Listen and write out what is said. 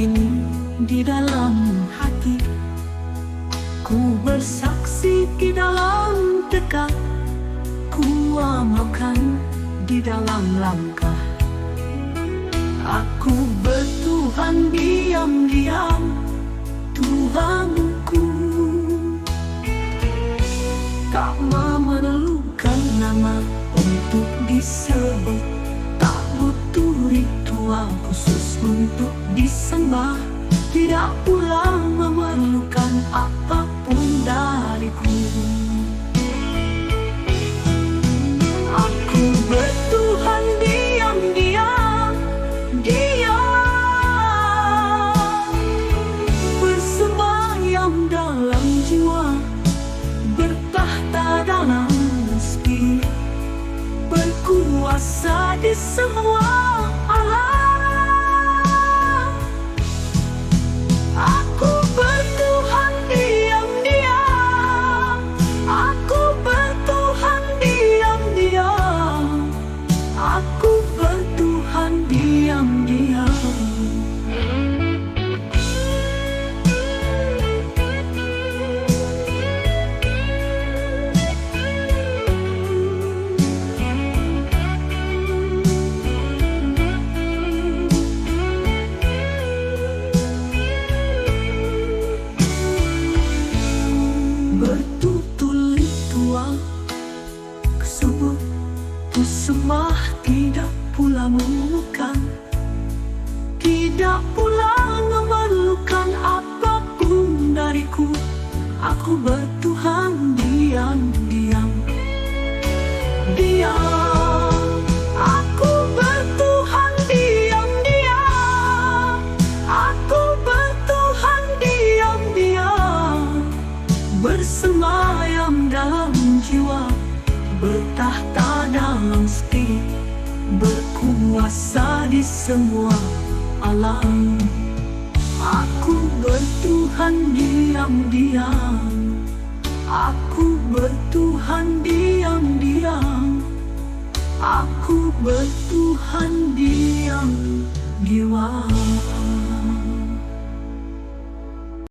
yakini di dalam hati. Ku bersaksi di dalam tekad, ku amalkan di dalam langkah. Aku bertuhan diam-diam, Tuhanku. Tak memerlukan nama untuk disebut, tak butuh ritual khusus untuk disembah, tidak pula memerlukan apapun dariku. Aku bertuhan diam-diam, diam, bersembahyang dalam jiwa, bertahta dalam rezeki, berkuasa di semua alam. Aku bertuhan diam-diam, aku bertuhan diam-diam, aku bertuhan diam-diam. Bertutur ritual kesebut, ku sembah, tidak pula memerlukan, tidak pula memerlukan apapun dariku. Aku bertuhan diam-diam, diam. Aku bertuhan diam-diam, aku bertuhan diam-diam, bersemayam dalam jiwa, bertahta dalam rezeki, berkuasa di semua alam. Aku bertuhan diam-diam, aku bertuhan diam-diam, aku bertuhan diam-diam.